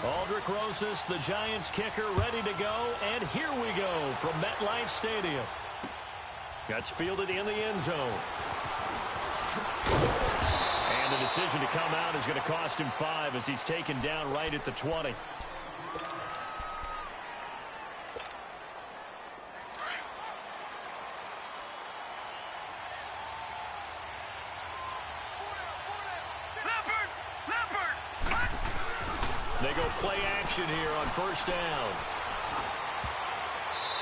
Aldrick Rosas, the Giants kicker, ready to go. And here we go from MetLife Stadium. That's fielded in the end zone. And the decision to come out is going to cost him 5 as he's taken down right at the 20. They go play action here on first down.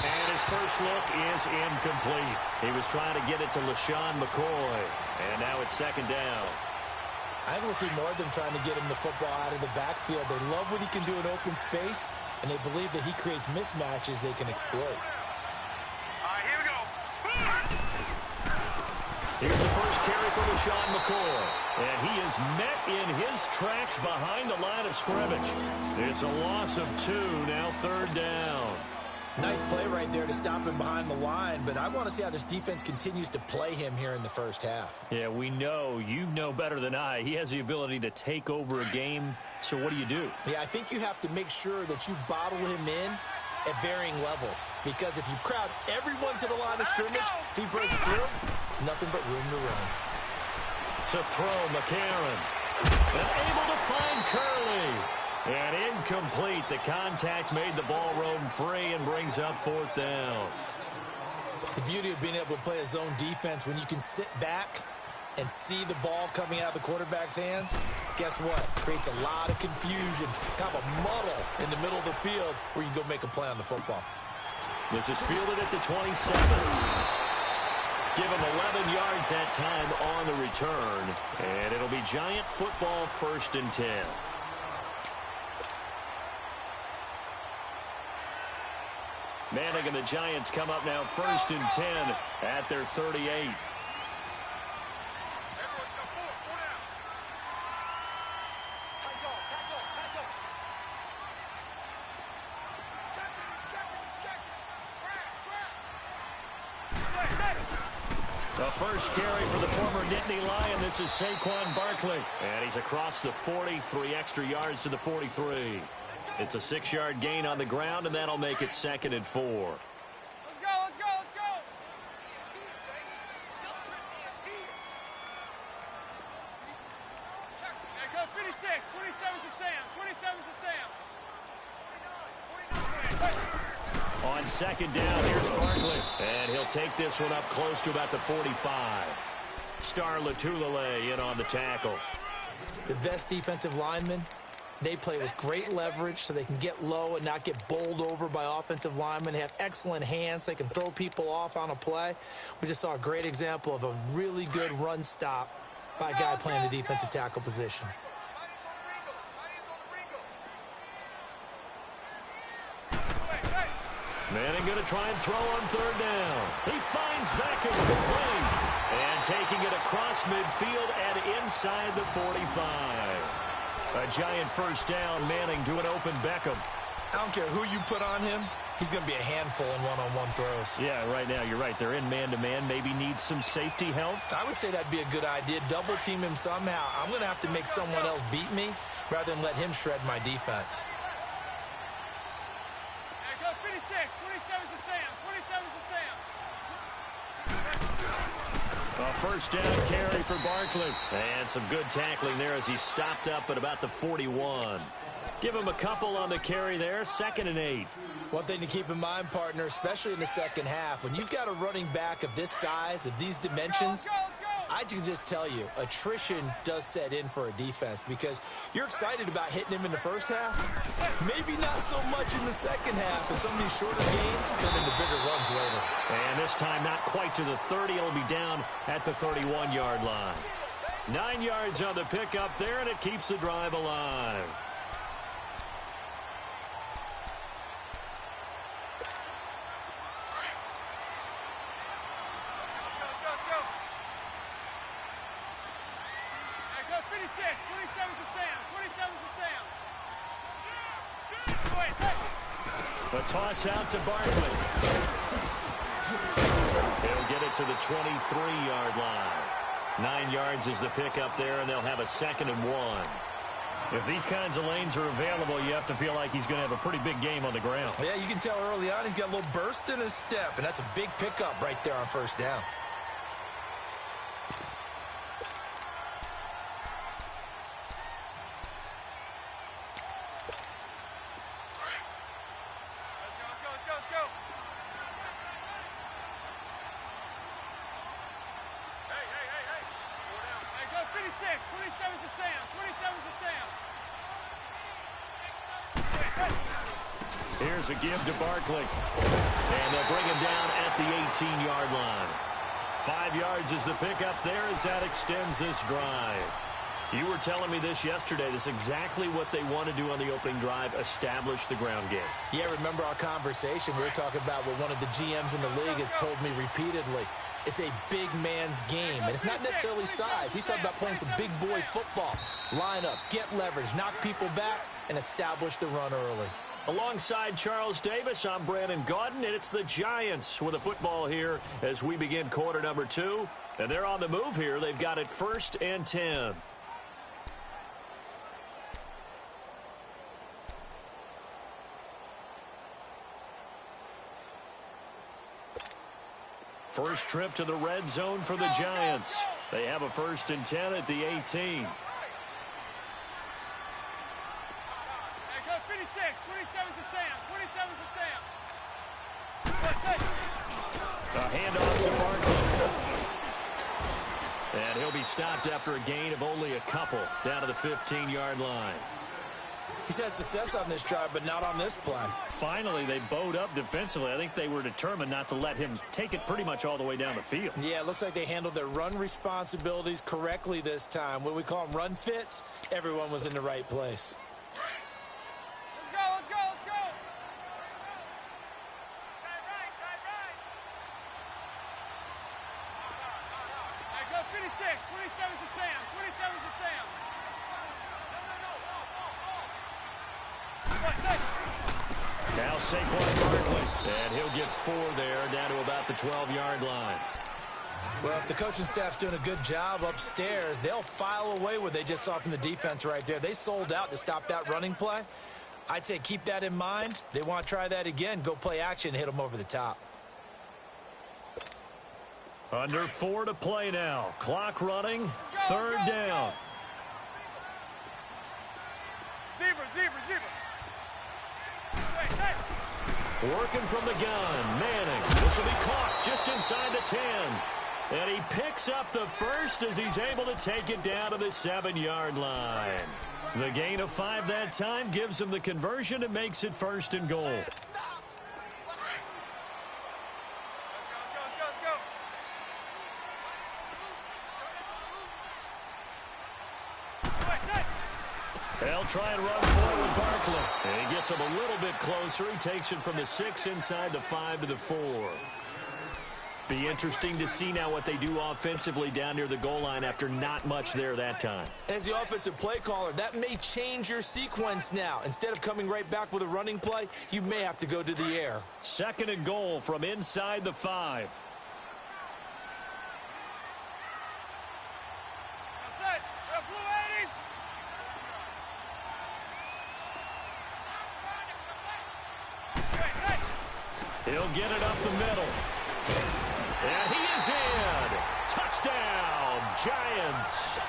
And his first look is incomplete. He was trying to get it to LaShawn McCoy. And now it's second down. I think we'll see more of them trying to get him the football out of the backfield. They love what he can do in open space, and they believe that he creates mismatches they can exploit. All right, here we go. Here's the first carry for LaShawn McCoy. And he is met in his tracks behind the line of scrimmage. It's a loss of 2, now third down. Nice play right there to stop him behind the line, but I want to see how this defense continues to play him here in the first half. Yeah, we know. You know better than I. He has the ability to take over a game, so what do you do? Yeah, I think you have to make sure that you bottle him in at varying levels, because if you crowd everyone to the line of scrimmage, if he breaks through, there's nothing but room to run. To throw, McCarron. And able to find Curley. And incomplete. The contact made the ball roam free and brings up fourth down. The beauty of being able to play a zone defense when you can sit back and see the ball coming out of the quarterback's hands, guess what? Creates a lot of confusion, kind of a muddle in the middle of the field where you can go make a play on the football. This is fielded at the 27. Give him 11 yards that time on the return. And it'll be Giant football, 1st and 10. Manning and the Giants come up now 1st and 10 at their 38. The first carry for the former Nittany Lion. This is Saquon Barkley. And he's across the 40, 3 extra yards to the 43. It's a 6-yard gain on the ground, and that'll make it 2nd and 4. Let's go, let's go, let's go. There goes 56. 27 to Sam. 27 to Sam. On second down, here's Barkley. And he'll take this one up close to about the 45. Star Latulele in on the tackle. The best defensive linemen, they play with great leverage so they can get low and not get bowled over by offensive linemen. They have excellent hands. They can throw people off on a play. We just saw a great example of a really good run stop by a guy playing the defensive tackle position. Manning going to try and throw on third down. He finds Beckham complete. And taking it across midfield and inside the 45. A Giant first down. Manning to an open Beckham. I don't care who you put on him. He's going to be a handful in one-on-one throws. Yeah, right now you're right. They're in man-to-man. Maybe need some safety help. I would say that'd be a good idea. Double team him somehow. I'm going to have to make someone else beat me rather than let him shred my defense. There goes 56. 27 to Sam. 27 to Sam. A first down carry for Barkley. And some good tackling there as he stopped up at about the 41. Give him a couple on the carry there. 2nd and 8. One thing to keep in mind, partner, especially in the second half, when you've got a running back of this size, of these dimensions, I can just tell you, attrition does set in for a defense because you're excited about hitting him in the first half. Maybe not so much in the second half, and some of these shorter gains turn into bigger runs later. And this time not quite to the 30. It'll be down at the 31-yard line. 9 yards on the pickup there, and it keeps the drive alive. A toss out to Barkley. He'll get it to the 23-yard line. 9 yards is the pickup there, and they'll have a 2nd and 1. If these kinds of lanes are available, you have to feel like he's going to have a pretty big game on the ground. Yeah, you can tell early on he's got a little burst in his step, and that's a big pickup right there on first down. Let's go. Hey, go 56. 27's to Sam. 27's to Sam. Here's a give to Barkley. And they'll bring him down at the 18-yard line. 5 yards is the pickup there as that extends this drive. You were telling me this yesterday. This is exactly what they want to do on the opening drive, establish the ground game. Yeah, remember our conversation? We were talking about what one of the GMs in the league has told me repeatedly. It's a big man's game, and it's not necessarily size. He's talking about playing some big boy football. Line up, get leverage, knock people back, and establish the run early. Alongside Charles Davis, I'm Brandon Gaudin, and it's the Giants with the football here as we begin quarter number 2. And they're on the move here. They've got it 1st and 10. First trip to the red zone for the Giants. They have a 1st and 10 at the 18. Hey, go 56. 27's to Sam. 27's to Sam. A handoff to Barkley. And he'll be stopped after a gain of only a couple down to the 15-yard line. He's had success on this drive, but not on this play. Finally, they bowed up defensively. I think they were determined not to let him take it pretty much all the way down the field. Yeah, it looks like they handled their run responsibilities correctly this time. What we call them run fits, everyone was in the right place. Let's go. Hey, go 56. 27's to Sam. 27's to Sam. Now Saquon Barkley, and he'll get 4 there, down to about the 12-yard line. Well, if the coaching staff's doing a good job upstairs, they'll file away what they just saw from the defense right there. They sold out to stop that running play. I'd say keep that in mind. They want to try that again. Go play action, hit them over the top. Under 4 to play now. Clock running, 3rd down. Zebra. Working from the gun, Manning. This will be caught just inside the 10. And he picks up the 1st as he's able to take it down to the 7-yard line. The gain of 5 that time gives him the conversion and makes it 1st and goal. They'll try and run forward Barkley. And he gets him a little bit closer. He takes it from the 6 inside the 5 to the 4. Be interesting to see now what they do offensively down near the goal line after not much there that time. As the offensive play caller, that may change your sequence now. Instead of coming right back with a running play, you may have to go to the air. 2nd and goal from inside the 5. He'll get it up the middle. And he is in. Touchdown, Giants.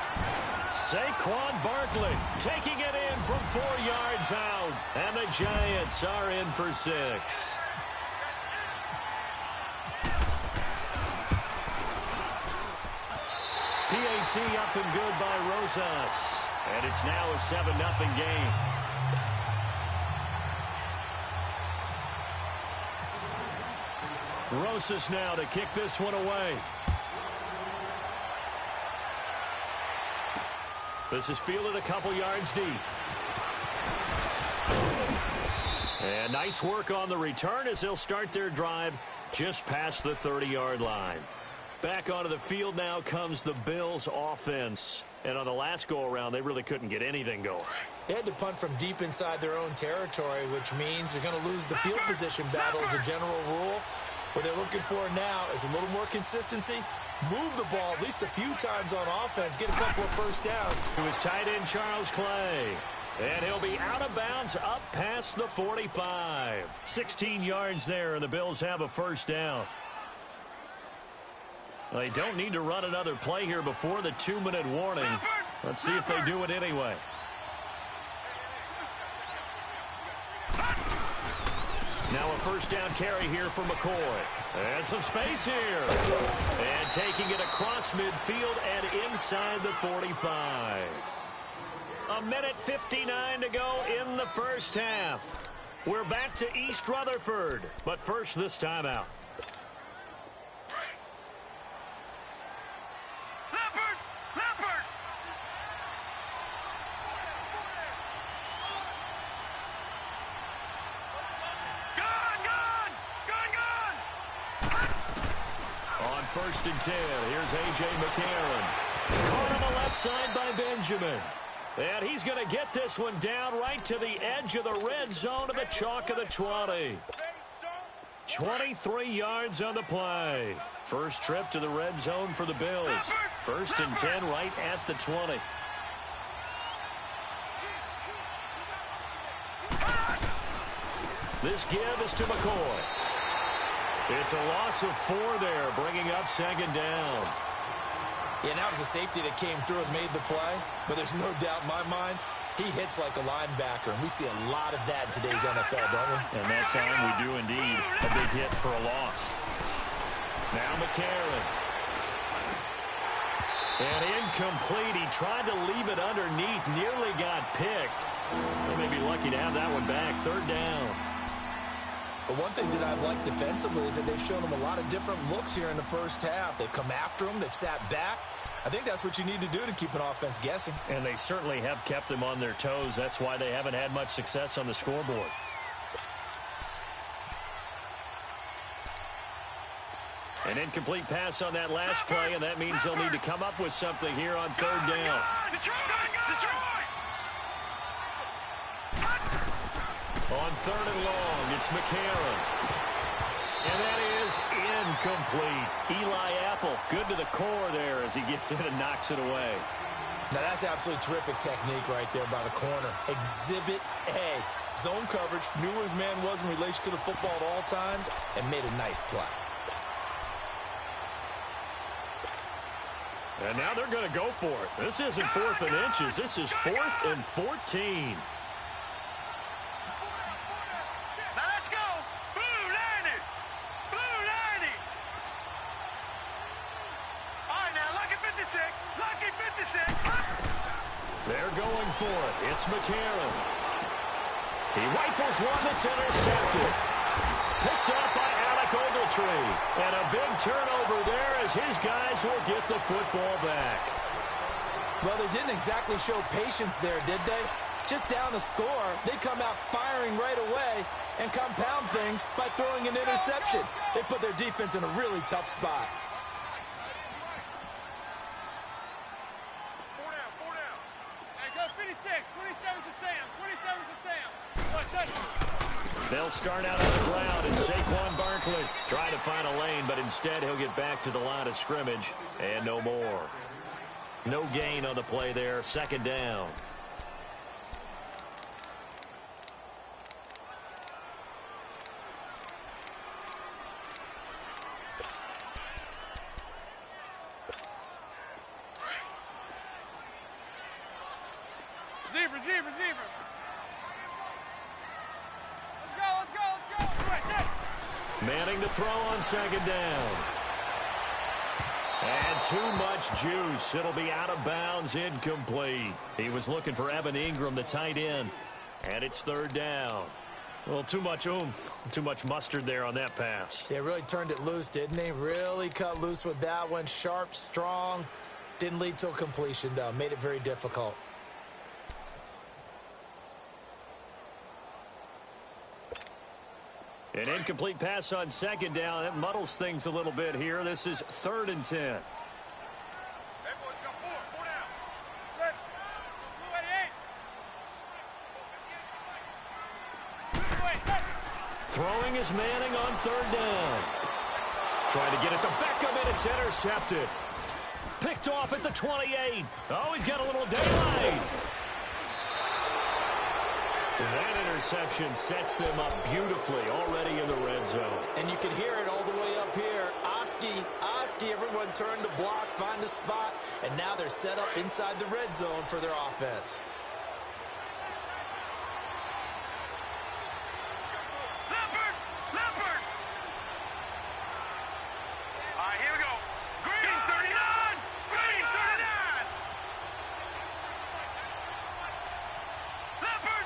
Saquon Barkley taking it in from 4 yards out. And the Giants are in for 6. PAT up and good by Rosas. And it's now a 7-0 game. Rosas now to kick this one away. This is fielded a couple yards deep. And nice work on the return as they'll start their drive just past the 30-yard line. Back onto the field now comes the Bills offense. And on the last go-around, they really couldn't get anything going. They had to punt from deep inside their own territory, which means you're going to lose the field position battle as a general rule. What they're looking for now is a little more consistency, move the ball at least a few times on offense, get a couple of first downs. It was tight end Charles Clay. And he'll be out of bounds up past the 45. 16 yards there, and the Bills have a first down. They don't need to run another play here before the 2-minute warning. Let's see if they do it anyway. Now a first down carry here for McCoy. And some space here. And taking it across midfield and inside the 45. A minute 59 to go in the first half. We're back to East Rutherford. But first, this timeout. First and 10. Here's A.J. McCarron. Caught on the left side by Benjamin. And he's going to get this one down right to the edge of the red zone of the chalk of the 20. 23 yards on the play. First trip to the red zone for the Bills. First and 10 right at the 20. This give is to McCoy. It's a loss of 4 there, bringing up second down. Yeah, that was a safety that came through and made the play, but there's no doubt in my mind, he hits like a linebacker, and we see a lot of that in today's NFL, don't we? And that time we do indeed a big hit for a loss. Now McCarron. And incomplete. He tried to leave it underneath, nearly got picked. They may be lucky to have that one back. Third down. But one thing that I've liked defensively is that they've shown them a lot of different looks here in the first half. They've come after them. They've sat back. I think that's what you need to do to keep an offense guessing. And they certainly have kept them on their toes. That's why they haven't had much success on the scoreboard. An incomplete pass on that last play, and that means they'll need to come up with something here on third down. On third and long, it's McCarron. And that is incomplete. Eli Apple, good to the core there as he gets in and knocks it away. Now that's absolutely terrific technique right there by the corner. Exhibit A. Zone coverage, knew where his man was in relation to the football at all times, and made a nice play. And now they're going to go for it. This isn't 4th and inches. This is 4th and 14. They're going for it. It's McCarron. He rifles one that's intercepted. Picked up by Alec Ogletree. And a big turnover there as his guys will get the football back. Well, they didn't exactly show patience there, did they? Just down a score, they come out firing right away and compound things by throwing an interception. They put their defense in a really tough spot. They'll start out on the ground, and Saquon Barkley trying to find a lane, but instead he'll get back to the line of scrimmage, and no more. No gain on the play there, second down. Receiver. Manning to throw on second down. And too much juice. It'll be out of bounds, incomplete. He was looking for Evan Ingram, the tight end. And it's third down. Well, too much oomph, too much mustard there on that pass. Yeah, really turned it loose, didn't he? Really cut loose with that one. Sharp, strong. Didn't lead to a completion, though. Made it very difficult. An incomplete pass on second down. That muddles things a little bit here. This is 3rd and 10. Hey, boys, got four down. Set. 288. Throwing is Manning on third down. Trying to get it to Beckham, and it's intercepted. Picked off at the 28. Oh, he's got a little daylight. That interception sets them up beautifully already in the red zone. And you can hear it all the way up here. Oski, everyone turned to block, find a spot, and now they're set up inside the red zone for their offense. Leopard! All right, here we go. Green 39! Green 39! Leopard!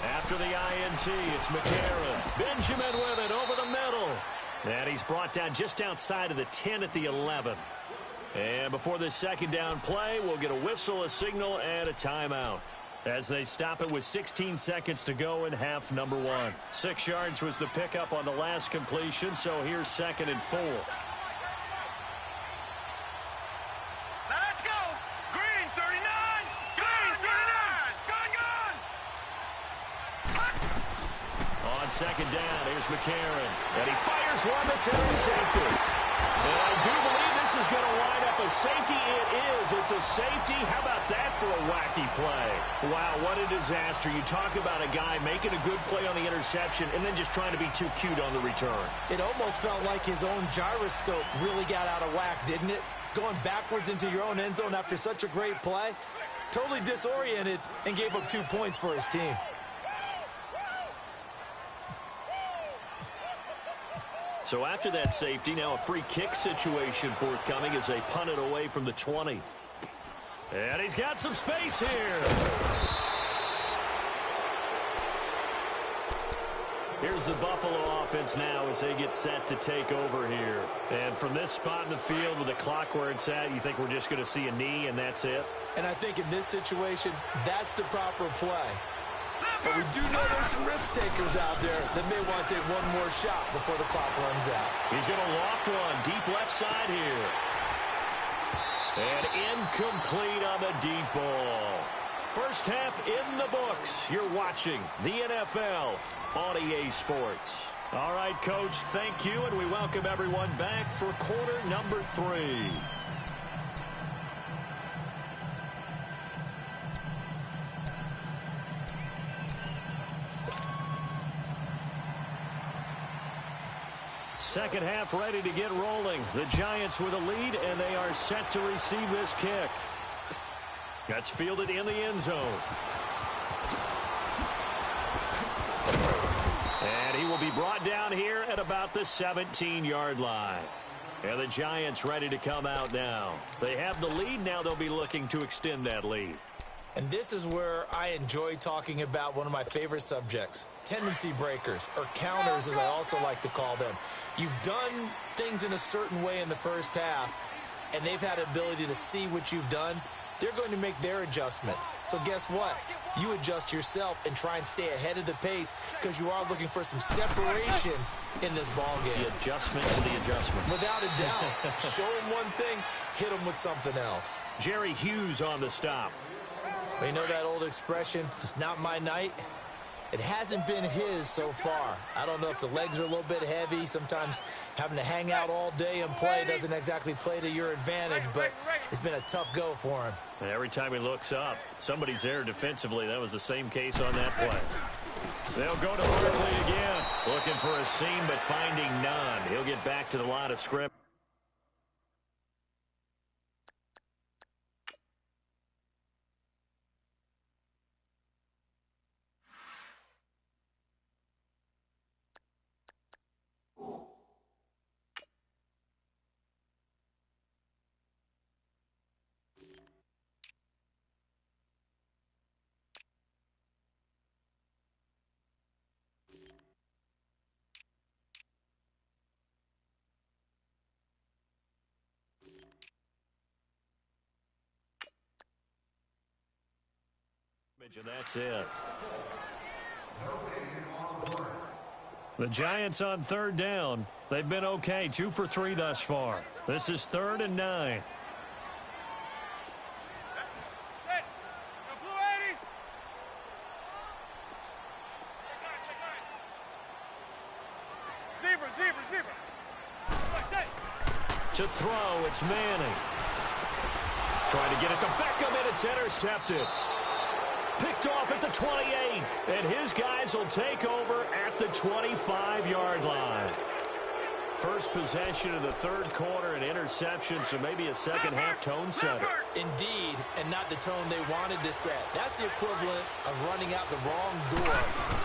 After the INT, it's McCarron. Benjamin with it over the middle. And he's brought down just outside of the 10 at the 11. And before this second down play, we'll get a whistle, a signal, and a timeout as they stop it with 16 seconds to go in half number 1. 6 yards was the pickup on the last completion, so here's 2nd and 4. Now let's go! Green 39! Green 39! Gone! On second down, here's McCarron. And he fires one that's intercepted. And I do believe this is going to wind up a safety. It is. It's a safety. How about that for a wacky play? Wow, what a disaster. You talk about a guy making a good play on the interception and then just trying to be too cute on the return. It almost felt like his own gyroscope really got out of whack, didn't it? Going backwards into your own end zone after such a great play. Totally disoriented and gave up 2 points for his team. So after that safety, now a free kick situation forthcoming as they punt it away from the 20. And he's got some space here. Here's the Buffalo offense now as they get set to take over here. And from this spot in the field with the clock where it's at, you think we're just going to see a knee and that's it? And I think in this situation, that's the proper play. But we do know there's some risk takers out there that may want to take one more shot before the clock runs out. He's going to loft one deep left side here. And incomplete on the deep ball. First half in the books. You're watching the NFL on EA Sports. All right, Coach, thank you, and we welcome everyone back for quarter number 3. Second half ready to get rolling. The Giants with a lead, and they are set to receive this kick. That's fielded in the end zone. And he will be brought down here at about the 17-yard line. And the Giants ready to come out now. They have the lead. Now they'll be looking to extend that lead. And this is where I enjoy talking about one of my favorite subjects, tendency breakers, or counters as I also like to call them. You've done things in a certain way in the first half, and they've had an ability to see what you've done. They're going to make their adjustments. So guess what? You adjust yourself and try and stay ahead of the pace because you are looking for some separation in this ball game. The adjustment to the adjustment. Without a doubt. Show them one thing, hit them with something else. Jerry Hughes on the stop. You know that old expression, it's not my night? It hasn't been his so far. I don't know if the legs are a little bit heavy. Sometimes having to hang out all day and play doesn't exactly play to your advantage, but it's been a tough go for him. Every time he looks up, somebody's there defensively. That was the same case on that play. They'll go to Worley again. Looking for a seam, but finding none. He'll get back to the line of scrimmage. And that's it. The Giants on third down. They've been okay, 2 for 3 thus far. This is 3rd and 9. To throw, it's Manning. Trying to get it to Beckham, and it's intercepted. Picked off at the 28, and his guys will take over at the 25-yard line. First possession of the third quarter, an interception, so maybe a second-half tone setter. Indeed, and not the tone they wanted to set. That's the equivalent of running out the wrong door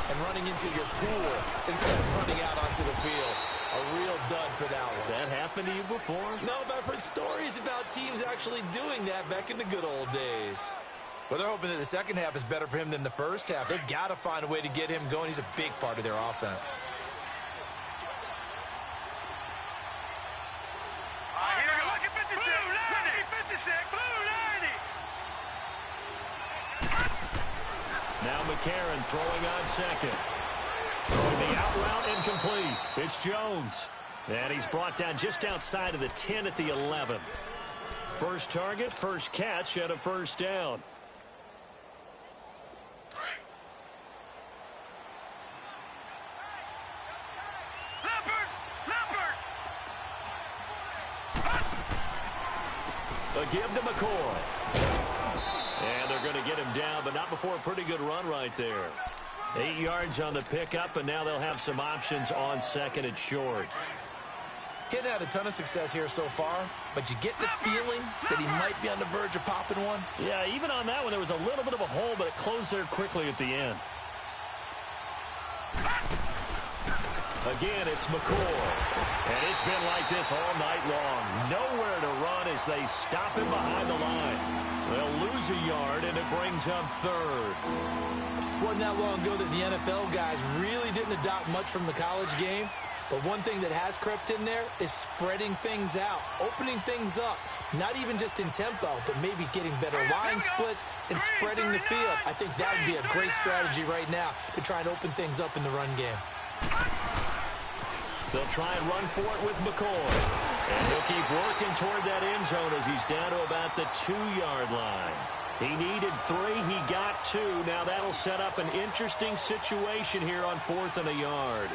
and running into your pool instead of running out onto the field. A real dud for that one. Has that happened to you before? No, but I've heard stories about teams actually doing that back in the good old days. Well, they're hoping that the second half is better for him than the first half. They've got to find a way to get him going. He's a big part of their offense. Here we go. Lucky 56. Lucky 56. Blue 90. Now McCarron throwing on second. Throwing the out route incomplete. It's Jones. And he's brought down just outside of the 10 at the 11. First target, first catch, and a first down. A give to McCoy. And they're going to get him down, but not before a pretty good run right there. 8 yards on the pickup, and now they'll have some options on second and short. Getting had a ton of success here so far, but you get the feeling that he might be on the verge of popping one. Yeah, even on that one, there was a little bit of a hole, but it closed there quickly at the end. Again, it's McCoy. And it's been like this all night long. Nowhere to run as they stop him behind the line. They'll lose a yard, and it brings up third. Wasn't that long ago that the NFL guys really didn't adopt much from the college game. But one thing that has crept in there is spreading things out, opening things up, not even just in tempo, but maybe getting better line splits and spreading the field. I think that would be a great strategy right now to try and open things up in the run game. They'll try and run for it with McCoy. And he'll keep working toward that end zone as he's down to about the 2-yard line. He needed 3. He got 2. Now that'll set up an interesting situation here on 4th and a yard.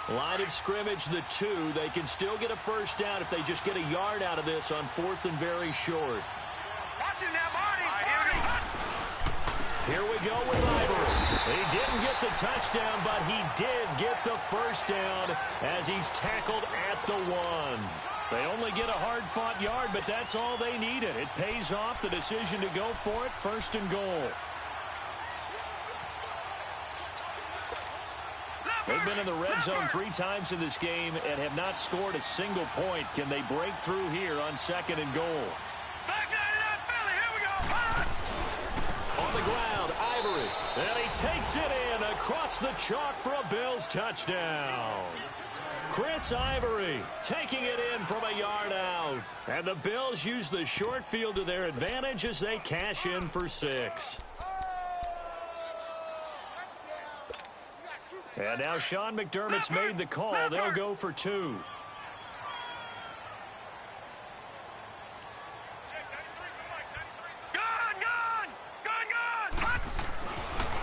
Line of scrimmage, the 2. They can still get a first down if they just get a yard out of this on 4th and very short. Watch it now, Marty. Here we go with Ivory. He didn't get the touchdown, but he did get the first down as he's tackled at the 1. They only get a hard-fought yard, but that's all they needed. It pays off the decision to go for it, 1st and goal. They've been in the red zone 3 times in this game and have not scored a single point. Can they break through here on 2nd and goal? Back 99 Philly. Here we go. On the ground, Ivory. And he takes it in across the chalk for a Bills touchdown. Chris Ivory taking it in from a yard out. And the Bills use the short field to their advantage as they cash in for 6. And now Sean McDermott's made the call. They'll go for 2.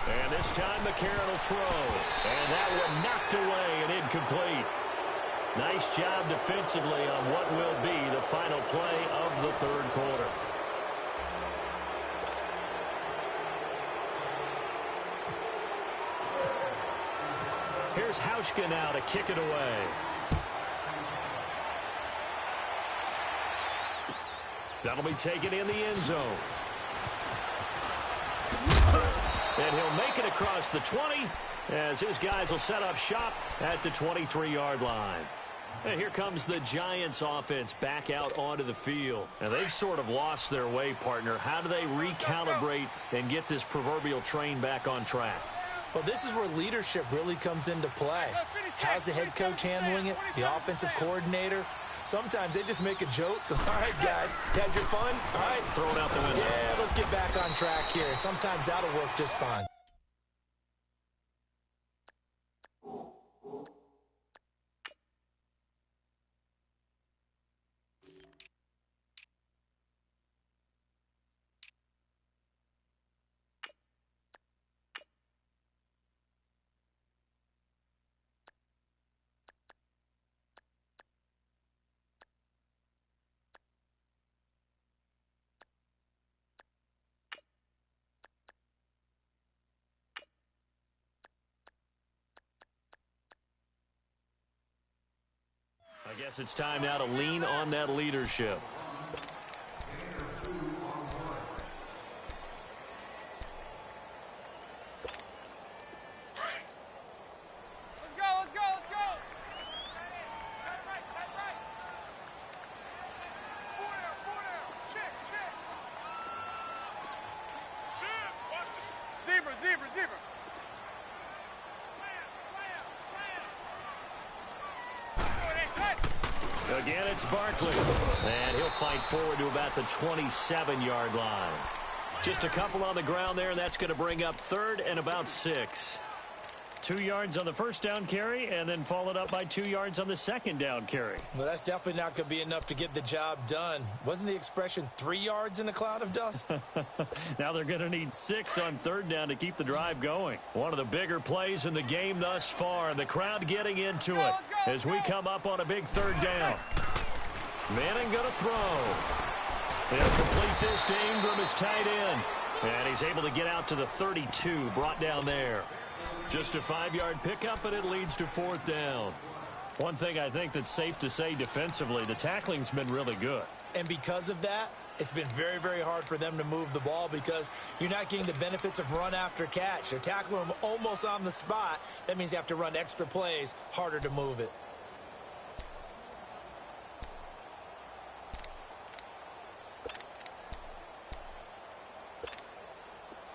And this time McCarron will throw. And that one knocked away and incomplete. Nice job defensively on what will be the final play of the third quarter. Here's Hauschka now to kick it away. That'll be taken in the end zone. And he'll make it across the 20 as his guys will set up shop at the 23-yard line. And here comes the Giants offense back out onto the field. And they've sort of lost their way, partner. How do they recalibrate and get this proverbial train back on track? Well, this is where leadership really comes into play. How's the head coach handling it? The offensive coordinator? Sometimes they just make a joke. All right, guys, had your fun? All right. Throw it out the window. Yeah, let's get back on track here. And sometimes that'll work just fine. guess it's time now to lean on that leadership. Again, it's Barkley. And he'll fight forward to about the 27-yard line. Just a couple on the ground there, and that's going to bring up 3rd and about 6. 2 yards on the first down carry, and then followed up by 2 yards on the second down carry. Well, that's definitely not going to be enough to get the job done. Wasn't the expression 3 yards in a cloud of dust? Now they're going to need 6 on 3rd down to keep the drive going. One of the bigger plays in the game thus far, and the crowd getting into it as we come up on a big 3rd down. Manning going to throw. He'll complete this to Ingram, his tight end. And he's able to get out to the 32, brought down there. Just a 5-yard pickup, and it leads to 4th down. One thing I think that's safe to say defensively, the tackling's been really good. And because of that, it's been very, very hard for them to move the ball because you're not getting the benefits of run after catch. They're tackling them almost on the spot. That means you have to run extra plays, harder to move it.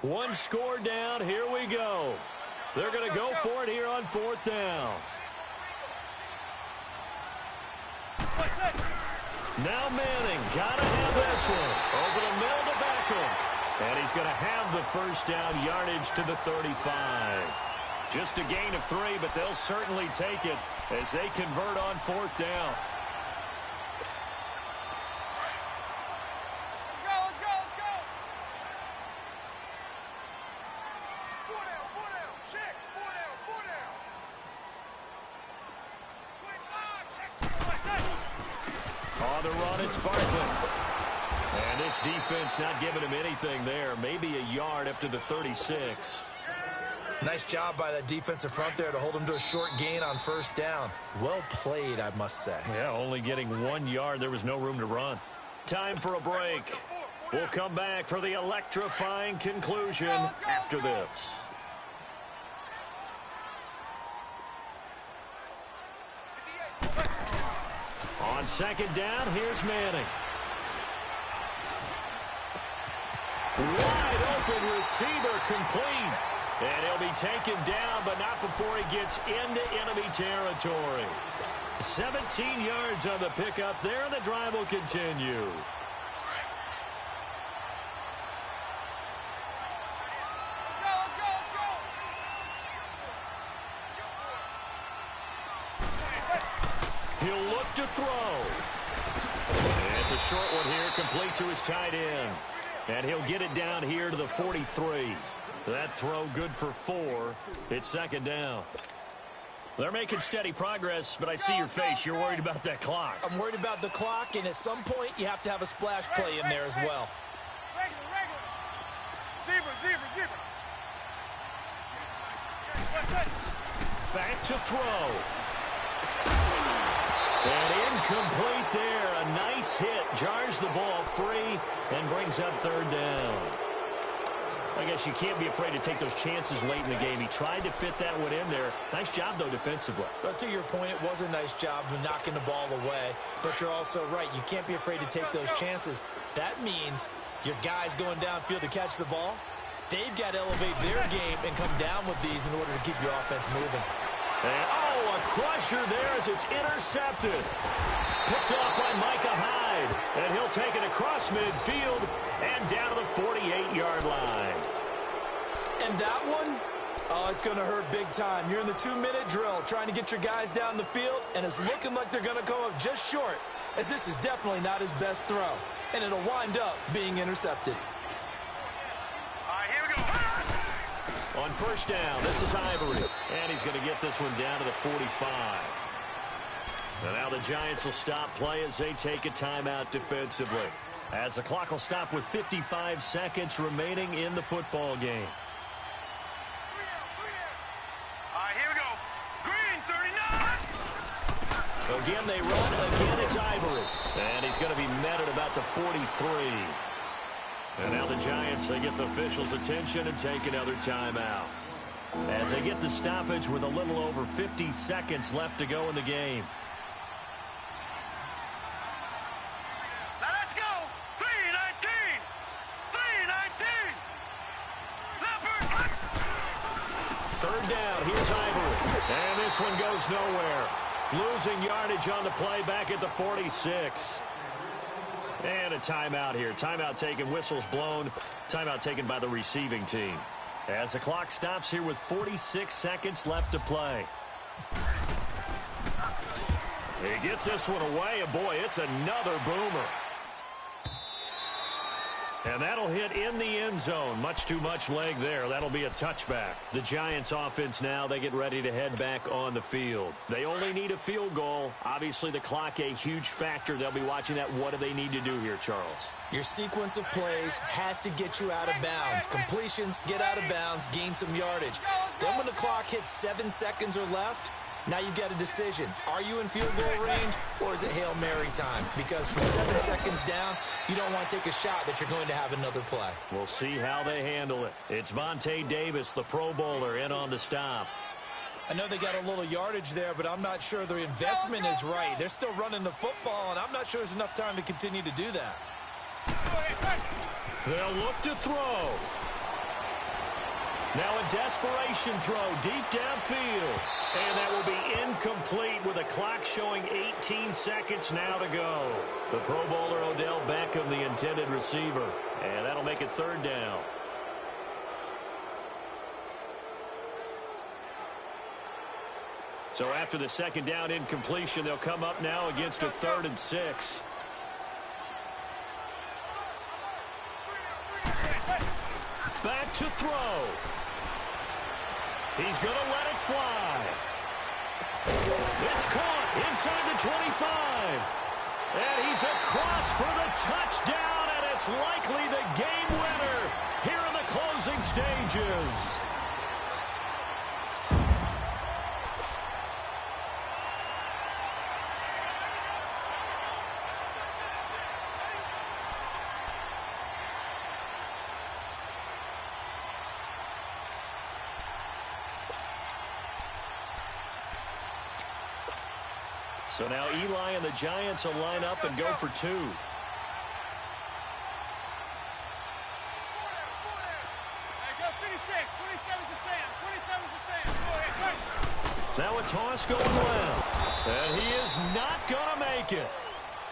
One score down. Here we go. They're going to go for it here on 4th down. Now Manning got to have this one. Over the middle to Beckham. And he's going to have the first down yardage to the 35. Just a gain of 3, but they'll certainly take it as they convert on 4th down. The run, it's Barkley. And this defense not giving him anything there. Maybe a yard up to the 36. Nice job by that defensive front there to hold him to a short gain on 1st down. Well played, I must say. Yeah, only getting 1 yard. There was no room to run. Time for a break. We'll come back for the electrifying conclusion after this. On 2nd down, here's Manning. Wide open receiver complete. And he'll be taken down, but not before he gets into enemy territory. 17 yards on the pickup there, and the drive will continue. He'll look to throw. And it's a short one here, complete to his tight end. And he'll get it down here to the 43. That throw good for 4. It's 2nd down. They're making steady progress, but I see your face. You're worried about that clock. I'm worried about the clock, and at some point, you have to have a splash play in there as well. Zebra. Back to throw. And incomplete there. A nice hit. Jars the ball free and brings up 3rd down. I guess you can't be afraid to take those chances late in the game. He tried to fit that one in there. Nice job, though, defensively. But to your point, it was a nice job of knocking the ball away. But you're also right. You can't be afraid to take those chances. That means your guys going downfield to catch the ball, they've got to elevate their game and come down with these in order to keep your offense moving. And, a crusher there as it's intercepted. Picked off by Micah Hyde. And he'll take it across midfield and down to the 48-yard line. And that one, it's going to hurt big time. You're in the 2-minute drill trying to get your guys down the field, and it's looking like they're going to come up just short, as this is definitely not his best throw. And it'll wind up being intercepted. On 1st down, this is Ivory. And he's going to get this one down to the 45. And now the Giants will stop play as they take a timeout defensively. As the clock will stop with 55 seconds remaining in the football game. All right, here we go. Green, 39. Again, they run. Again, it's Ivory. And he's going to be met at about the 43. And now the Giants, they get the officials' attention and take another timeout. As they get the stoppage with a little over 50 seconds left to go in the game. Now let's go. 3:19. 3:19. Third down. Here's Ivory. And this one goes nowhere. Losing yardage on the play back at the 46. And a timeout here. Timeout taken, whistles blown. Timeout taken by the receiving team. As the clock stops here with 46 seconds left to play. He gets this one away, and boy, it's another boomer. And that'll hit in the end zone. Much too much leg there. That'll be a touchback. The Giants offense now, they get ready to head back on the field. They only need a field goal. Obviously, the clock a huge factor. They'll be watching that. What do they need to do here, Charles? Your sequence of plays has to get you out of bounds. Completions, get out of bounds, gain some yardage. Then when the clock hits 7 seconds or left, now you get a decision. Are you in field goal range, or is it Hail Mary time? Because from 7 seconds down, you don't want to take a shot that you're going to have another play. We'll see how they handle it. It's Vontae Davis, the Pro Bowler, in on the stop. I know they got a little yardage there, but I'm not sure their investment is right. They're still running the football, and I'm not sure there's enough time to continue to do that. They'll look to throw. Now a desperation throw deep downfield. And that will be incomplete with a clock showing 18 seconds now to go. The Pro Bowler Odell Beckham, the intended receiver. And that'll make it third down. So after the second down incompletion, they'll come up now against a 3rd and 6. Back to throw. He's going to let it fly. It's caught inside the 25. And he's across for the touchdown, and it's likely the game winner here in the closing stages. So now Eli and the Giants will line up and go for 2. Now a toss going left. And he is not going to make it.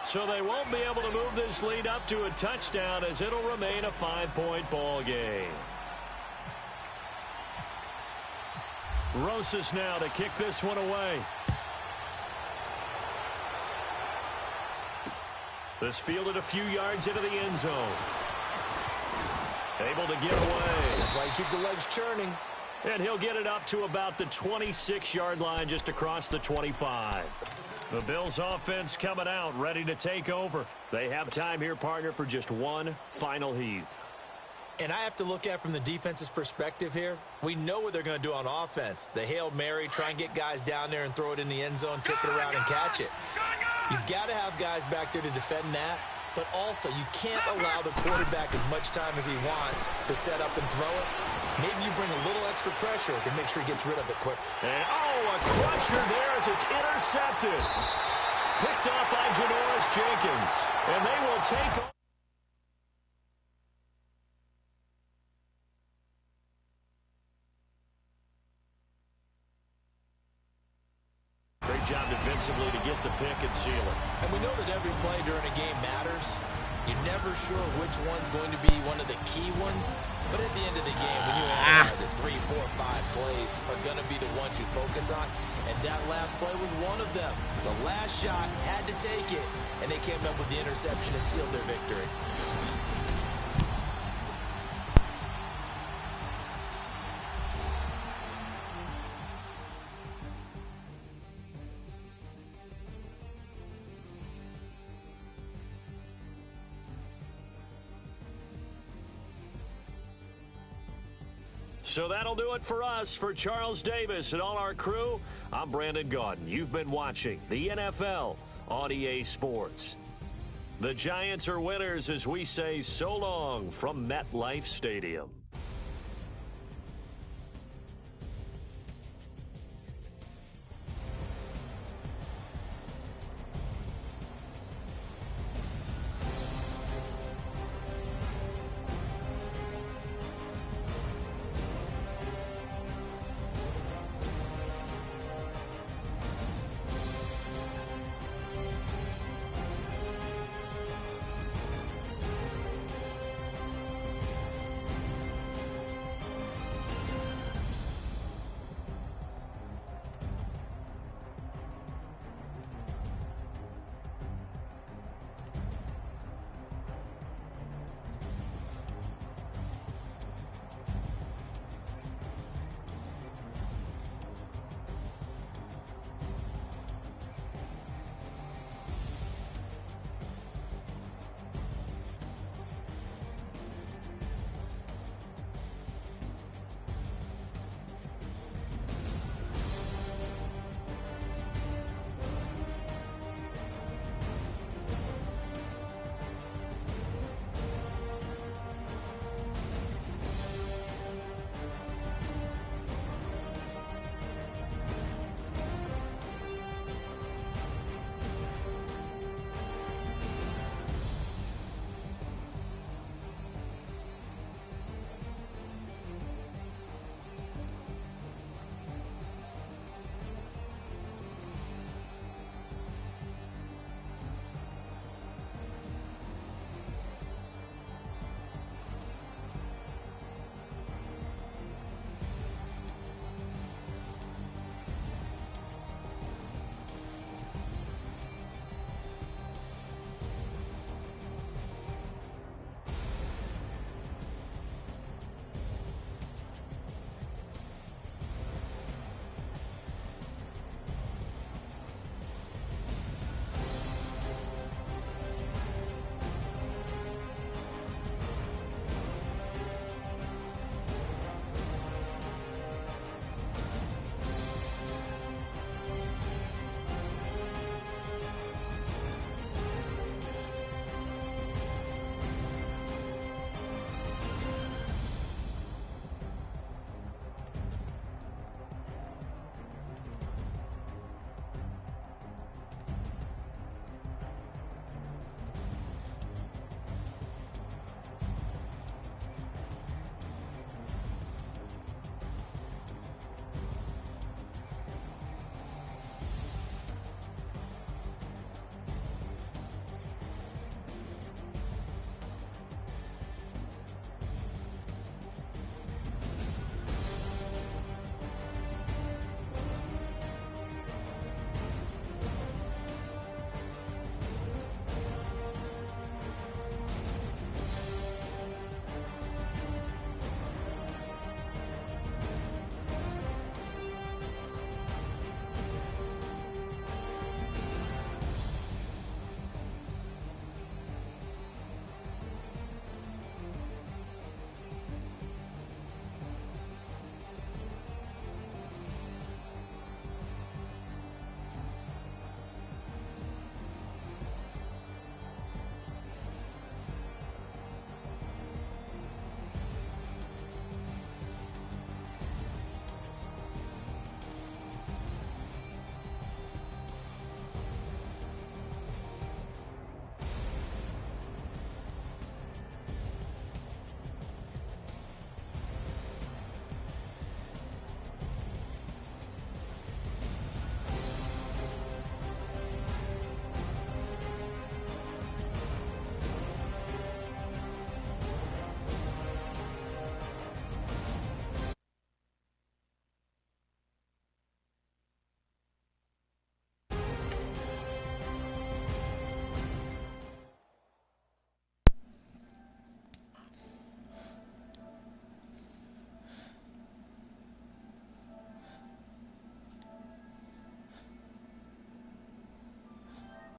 So they won't be able to move this lead up to a touchdown, as it'll remain a 5-point ball game. Rosas now to kick this one away. This fielded a few yards into the end zone. Able to get away. That's why you keep the legs churning. And he'll get it up to about the 26-yard line, just across the 25. The Bills offense coming out, ready to take over. They have time here, partner, for just one final heave. And I have to look at it from the defense's perspective here. We know what they're going to do on offense. The Hail Mary, try and get guys down there and throw it in the end zone, tip it around and catch it. You've got to have guys back there to defend that, but also you can't allow the quarterback as much time as he wants to set up and throw it. Maybe you bring a little extra pressure to make sure he gets rid of it quick. And, a crusher there as it's intercepted. Picked up by Janoris Jenkins, and they will take on. Great job defensively to get the pick and seal it. And we know that every play during a game matters. You're never sure which one's going to be one of the key ones. But at the end of the game, when you analyze it, 3, 4, 5 plays are going to be the ones you focus on. And that last play was one of them. The last shot had to take it, and they came up with the interception and sealed their victory. So that'll do it for us. For Charles Davis and all our crew, I'm Brandon Gaudin. You've been watching the NFL on EA Sports. The Giants are winners as we say so long from MetLife Stadium.